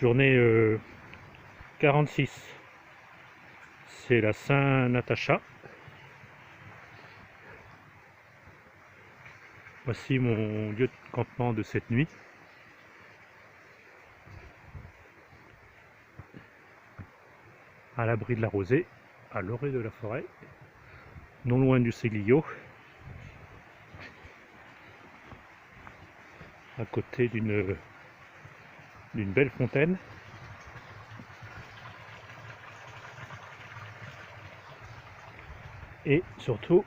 Journée 46. C'est la Saint-Natacha. Voici mon lieu de campement de cette nuit. À l'abri de la rosée, à l'orée de la forêt, non loin du Séglio, à côté d'une belle fontaine. Et surtout,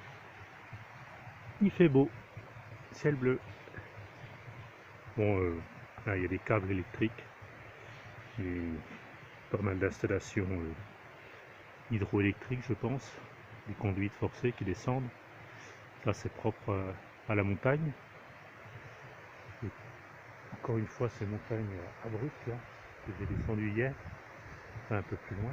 il fait beau, ciel bleu. Bon, là il y a des câbles électriques, et pas mal d'installations hydroélectriques, je pense, des conduites forcées qui descendent. Ça c'est propre à la montagne. Et encore une fois, ces montagnes abruptes là, que j'ai descendues hier, enfin, un peu plus loin.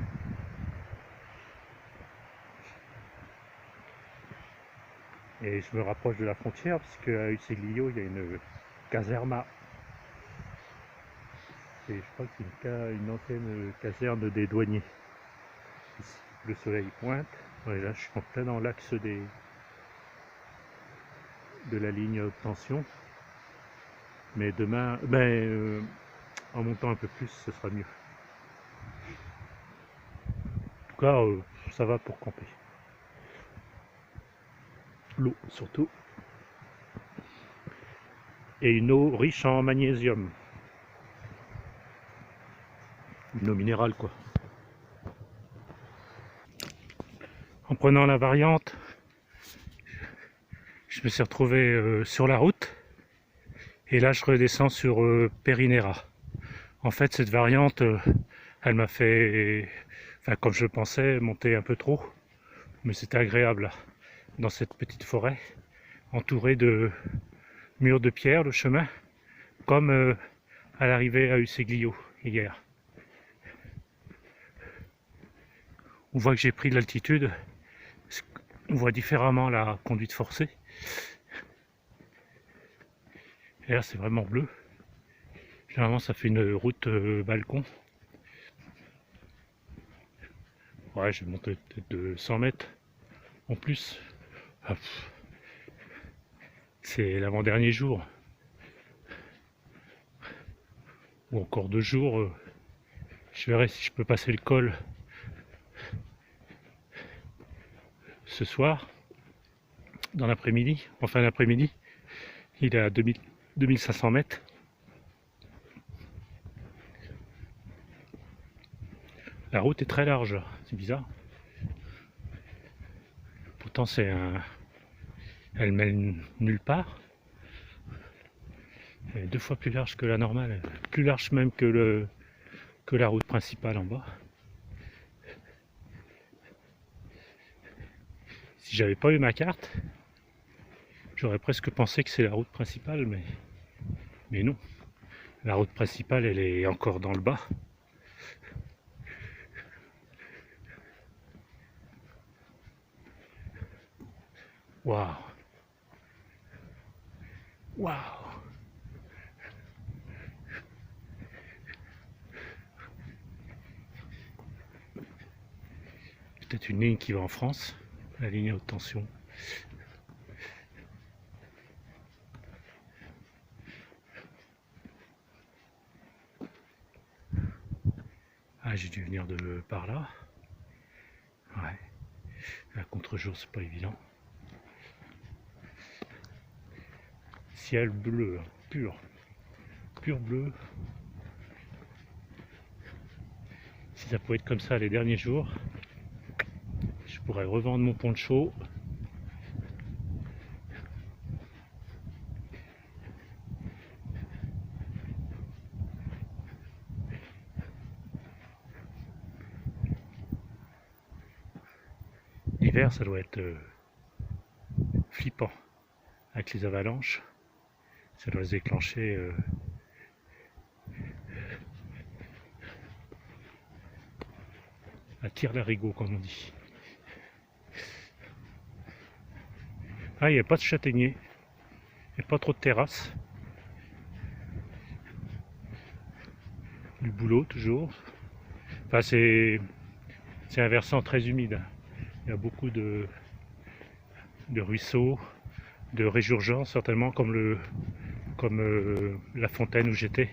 Et je me rapproche de la frontière, puisque à Useglio, il y a une caserma. Et je crois que c'est une ancienne caserne des douaniers. Le soleil pointe. Ouais, là, je suis en plein dans l'axe de la ligne haute tension. Mais demain, en montant un peu plus, ce sera mieux. En tout cas, ça va pour camper. L'eau, surtout. Et une eau riche en magnésium. Une eau minérale, quoi. En prenant la variante, je me suis retrouvé sur la route. Et là, je redescends sur Perinera. En fait, cette variante, elle m'a fait, enfin, comme je le pensais, monter un peu trop. Mais c'était agréable, là, dans cette petite forêt, entourée de murs de pierre, le chemin, comme à l'arrivée à Useglio hier. On voit que j'ai pris de l'altitude, on voit différemment la conduite forcée. Et là, c'est vraiment bleu. Généralement, ça fait une route balcon. Ouais, j'ai monté peut-être de 100 mètres en plus. Ah, c'est l'avant-dernier jour. Ou encore 2 jours. Je verrai si je peux passer le col ce soir, dans l'après-midi, en fin d'après-midi. Il est à 2500 mètres. La route est très large, c'est bizarre. Pourtant, elle mène nulle part. Elle est 2 fois plus large que la normale, plus large même que la route principale en bas. Si j'avais pas eu ma carte, j'aurais presque pensé que c'est la route principale, mais non. La route principale, elle est encore dans le bas. Waouh! Waouh! Peut-être une ligne qui va en France, la ligne haute tension. Ah, j'ai dû venir de par là. Ouais. À contre-jour, c'est pas évident. Ciel bleu, pur bleu. Si ça pouvait être comme ça les derniers jours, je pourrais revendre mon poncho. L'hiver, ça doit être flippant avec les avalanches. Ça doit se déclencher à tire-larigot, comme on dit. Ah, il n'y a pas de châtaignier, il n'y a pas trop de terrasses. boulot toujours. Enfin, c'est un versant très humide. Il y a beaucoup de ruisseaux, de résurgents certainement, comme la fontaine où j'étais.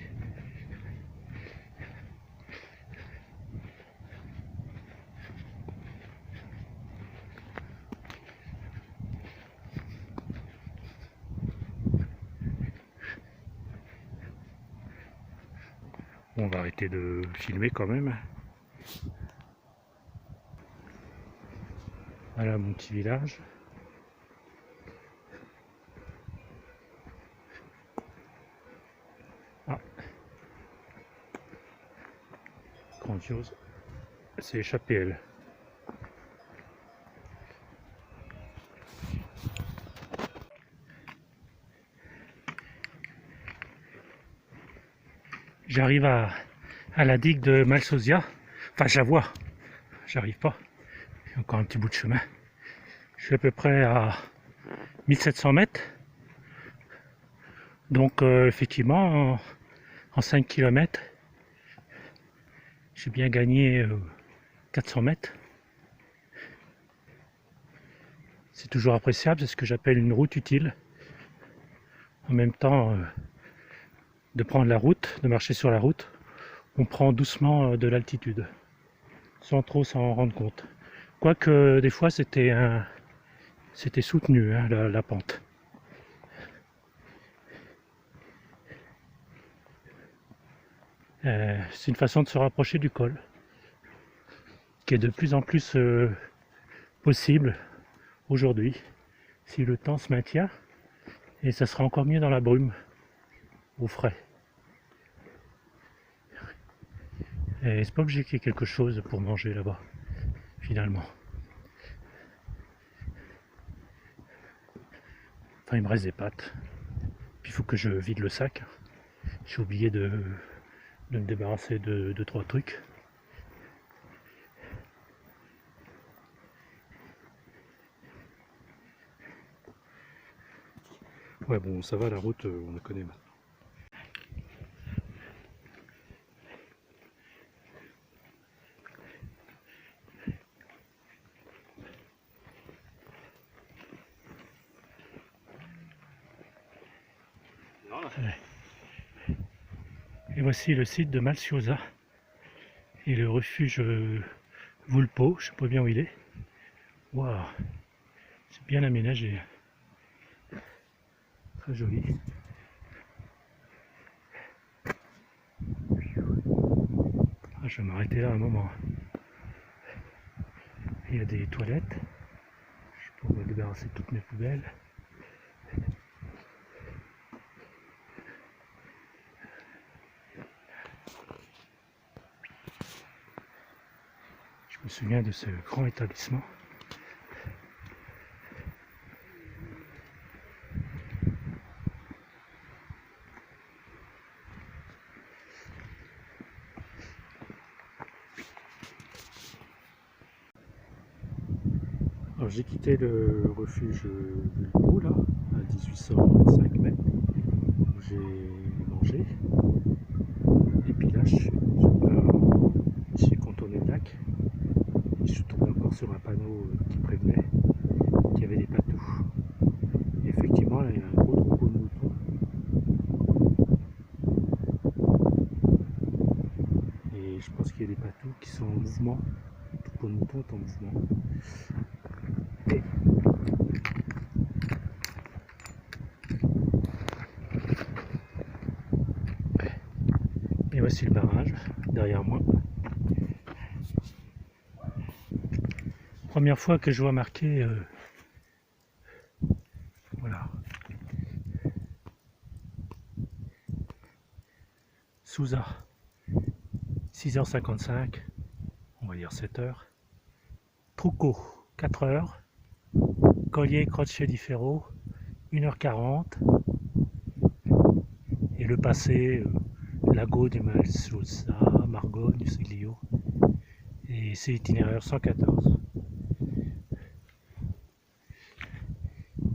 On va arrêter de filmer quand même. Voilà mon petit village. Ah, grandiose. C'est échappé elle. J'arrive à la digue de Malsosia. Enfin, je la vois. J'arrive pas. Il y a encore un petit bout de chemin. Je suis à peu près à 1700 mètres. Donc, effectivement, en 5 km, j'ai bien gagné 400 mètres. C'est toujours appréciable, c'est ce que j'appelle une route utile. En même temps, de prendre la route, de marcher sur la route, on prend doucement de l'altitude, sans trop s'en rendre compte. Quoique des fois c'était soutenu, hein, la pente. C'est une façon de se rapprocher du col, qui est de plus en plus possible aujourd'hui, si le temps se maintient, et ça sera encore mieux dans la brume, au frais. Et c'est pas obligé qu'il y ait quelque chose pour manger là-bas, finalement. Enfin, il me reste des pâtes. Puis il faut que je vide le sac. J'ai oublié de me débarrasser de 2-3 trucs. Ouais, bon, ça va, la route, on la connaît maintenant. Et voici le site de Malsiosa et le refuge Vulpo, je sais pas bien où il est. Waouh, c'est bien aménagé, très joli. Ah, je vais m'arrêter là un moment. Il y a des toilettes, je peux me débarrasser de toutes mes poubelles. Je me souviens de ce grand établissement. Alors j'ai quitté le refuge Vulpo là, à 1805 mètres, où j'ai mangé. Et puis là, j'ai contourné le lac. Et je suis tombé encore sur un panneau qui prévenait qu'il y avait des patous. Et effectivement, là, il y a un gros troupeau de moutons. Et je pense qu'il y a des patous qui sont en mouvement. Le troupeau de moutons est en mouvement. Et voici le barrage derrière moi. Première fois que je vois marqué voilà, Souza, 6h55, on va dire 7h. Troucco, 4h. Collier, Croce di Ferro, 1h40. Et le passé, Lago di Malsiosa, Margogne, Seglio. Et c'est itinéraire 114.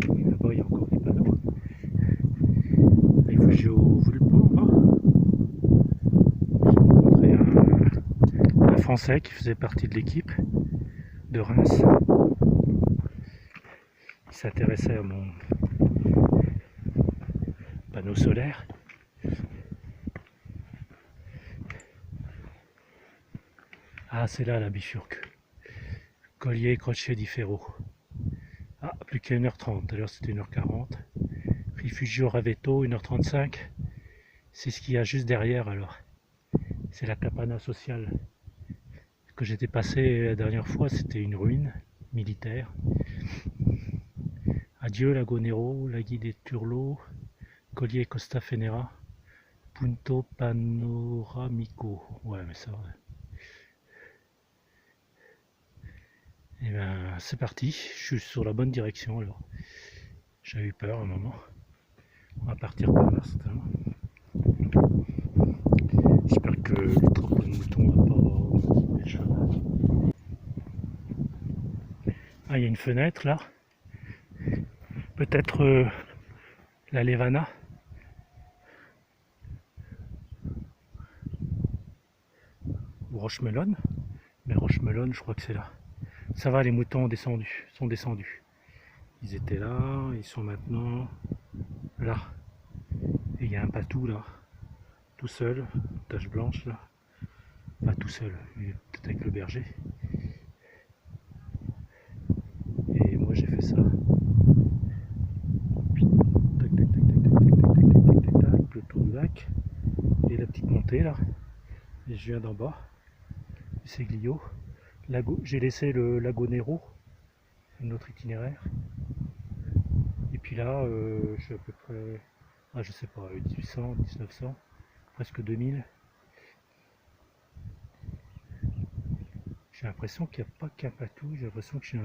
Et là-bas, il y a encore des panneaux. Il faut que j'aille au Vulpo, là. Je vais vous montrer. Français qui faisait partie de l'équipe de Reims. Il s'intéressait à mon panneau solaire. Ah, c'est là la bifurque. Collier, Crochet di Ferro. Ah, plus qu'à 1h30. Tout à l'heure c'était 1h40. Rifugio Ravetto, 1h35. C'est ce qu'il y a juste derrière alors. C'est la Capanna Sociale. Que j'étais passé la dernière fois, c'était une ruine militaire. Adieu Lago Nero, Laghi de Turlo, Collier Costa Fenera, Punto Panoramico. Ouais, mais ça. Et ben c'est parti, je suis sur la bonne direction alors. J'avais eu peur un moment. On va partir par là certainement. J'espère que le troupeau de moutons va pas les chevaux. Ah, il y a une fenêtre là. Peut-être la Levana. Ou Rochemelone. Mais Rochemelone, je crois que c'est là. Ça va, les moutons sont descendus. Ils étaient là, ils sont maintenant là. Et il y a un patou là, tout seul, tache blanche là. Pas tout seul, il est peut-être avec le berger. Et moi j'ai fait ça. Tac, tac, tac, tac, tac, tac, tac, tac, tac, tac, le tour du lac. Et la petite montée là. Et je viens d'en bas. C'est Glio. J'ai laissé le Lago Nero, un autre itinéraire. Et puis là, je suis à peu près, ah, je sais pas, 1800, 1900, presque 2000. J'ai l'impression qu'il n'y a pas qu'un patou, j'ai l'impression que j'ai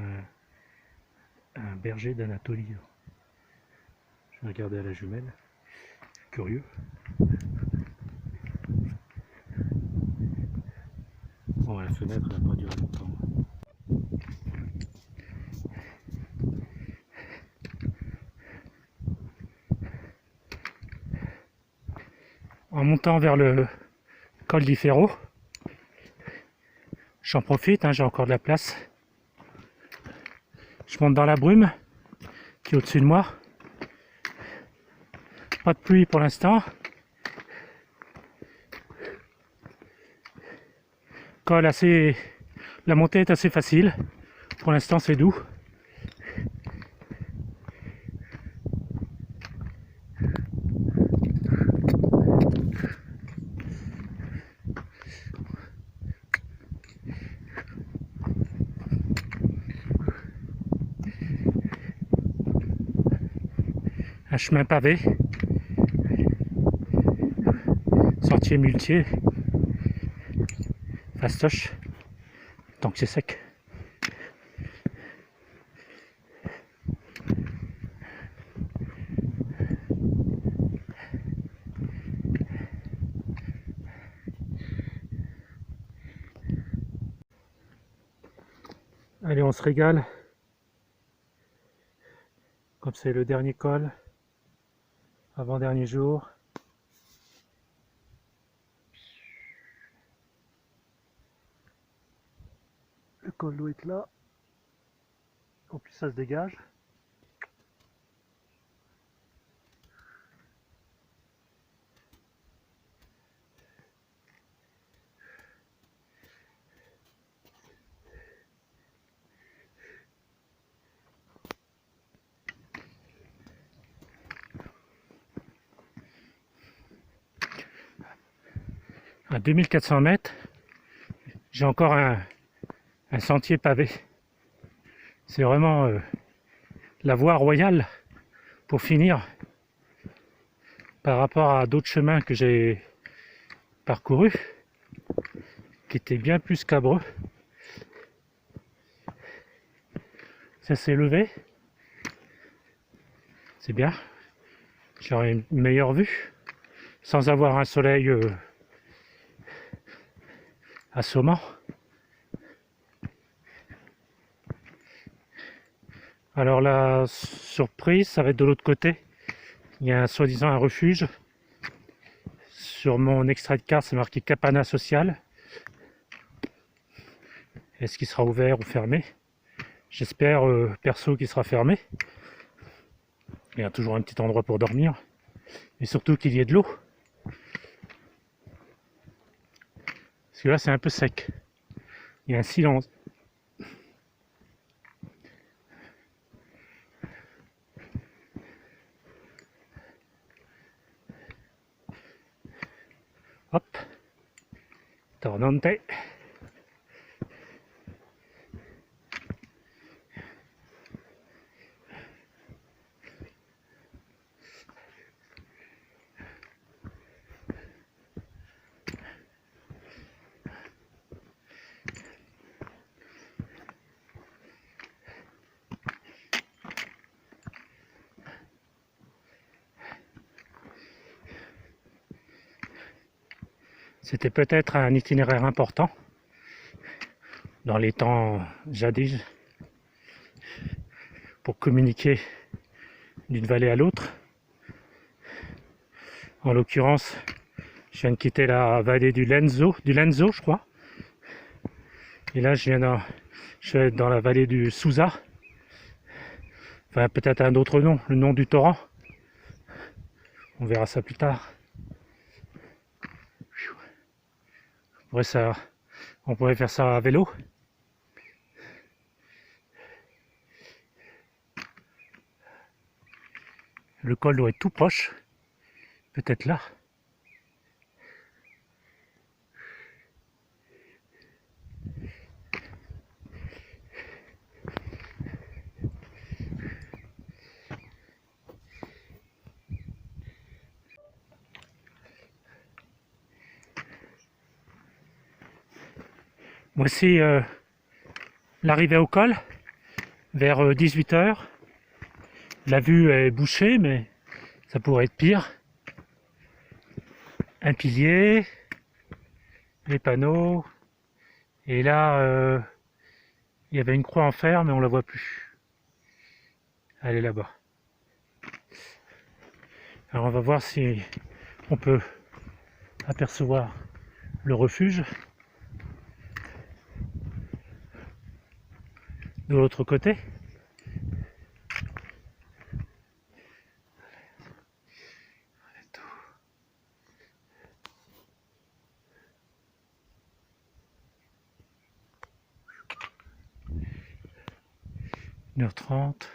un berger d'Anatolie. Je vais regarder à la jumelle, curieux. Bon, la fenêtre n'a pas duré longtemps. En montant vers le col di Ferro, j'en profite, hein, j'ai encore de la place. Je monte dans la brume qui est au-dessus de moi. Pas de pluie pour l'instant. Col assez... La montée est assez facile. Pour l'instant c'est doux. Un chemin pavé, sentier muletier, fastoche, tant que c'est sec. Allez, on se régale, comme c'est le dernier col. Avant-dernier jour. Le col doit être là. En plus ça se dégage. À 2400 mètres, j'ai encore un sentier pavé. C'est vraiment la voie royale pour finir par rapport à d'autres chemins que j'ai parcourus qui étaient bien plus scabreux. Ça s'est levé, c'est bien. J'aurai une meilleure vue sans avoir un soleil assommant. Alors la surprise, ça va être de l'autre côté. Il y a soi-disant un refuge. Sur mon extrait de carte, c'est marqué Capanna Sociale. Est-ce qu'il sera ouvert ou fermé? J'espère perso qu'il sera fermé. Il y a toujours un petit endroit pour dormir. Et surtout qu'il y ait de l'eau. Parce que là c'est un peu sec. Il y a un silence. Hop. Tornante. C'était peut-être un itinéraire important dans les temps jadis pour communiquer d'une vallée à l'autre. En l'occurrence, je viens de quitter la vallée du Lenzo je crois. Et là, je vais dans la vallée du Sousa. Enfin, peut-être un autre nom, le nom du torrent. On verra ça plus tard. On pourrait faire ça à vélo. Le col doit être tout proche. Peut-être là. Voici l'arrivée au col, vers 18 h. La vue est bouchée, mais ça pourrait être pire. Un pilier, les panneaux, et là, il y avait une croix en fer, mais on la voit plus. Elle est là-bas. Alors on va voir si on peut apercevoir le refuge. De l'autre côté. « 1h30.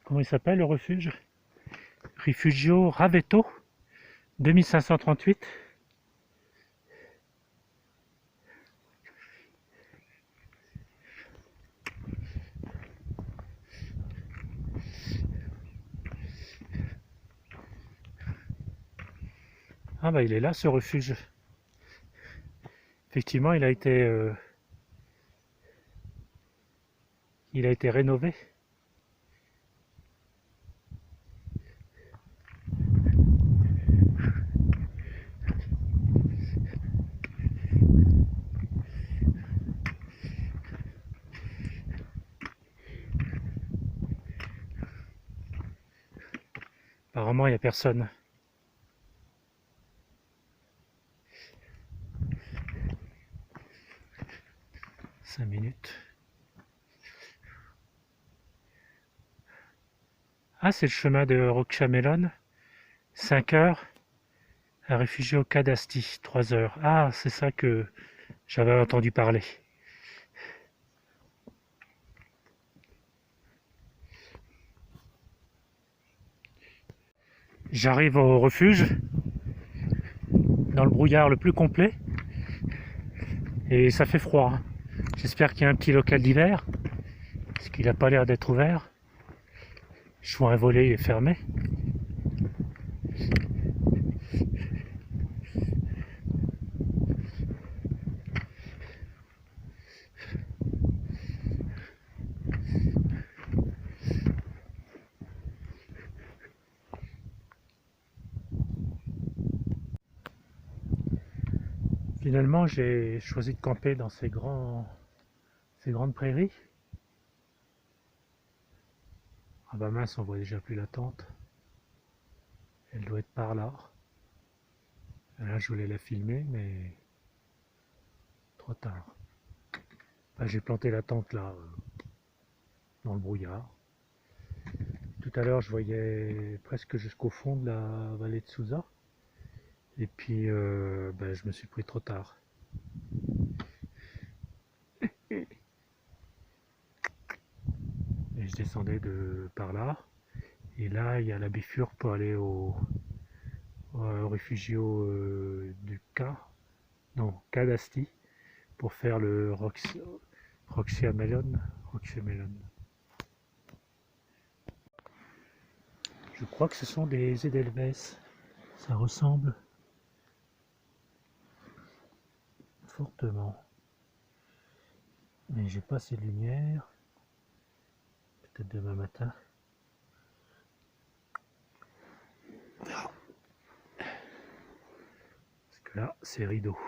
Comment il s'appelle le refuge? Rifugio Ravetto, 2538. Ah bah il est là ce refuge. Effectivement, il a été rénové. Apparemment, il n'y a personne. Cinq minutes. Ah, c'est le chemin de Rocciamelone. 5 heures. À Rifugio Cadasti, 3 heures. Ah, c'est ça que j'avais entendu parler. J'arrive au refuge, dans le brouillard le plus complet, et ça fait froid. J'espère qu'il y a un petit local d'hiver, parce qu'il n'a pas l'air d'être ouvert. Je vois un volet fermé. Finalement, j'ai choisi de camper dans ces grandes prairies. Ah bah mince, on voit déjà plus la tente. Elle doit être par là. Là, je voulais la filmer, mais trop tard. Enfin, j'ai planté la tente là, dans le brouillard. Tout à l'heure, je voyais presque jusqu'au fond de la vallée de Souza. Et puis, je me suis pris trop tard. Et je descendais par là. Et là, il y a la bifurque pour aller au réfugio du Ca d'Asti, pour faire le Roxia Melon. Je crois que ce sont des Edelweiss. Ça ressemble fortement. Mais j'ai pas assez de lumière. Peut-être demain matin. On verra. Parce que là, c'est rideau.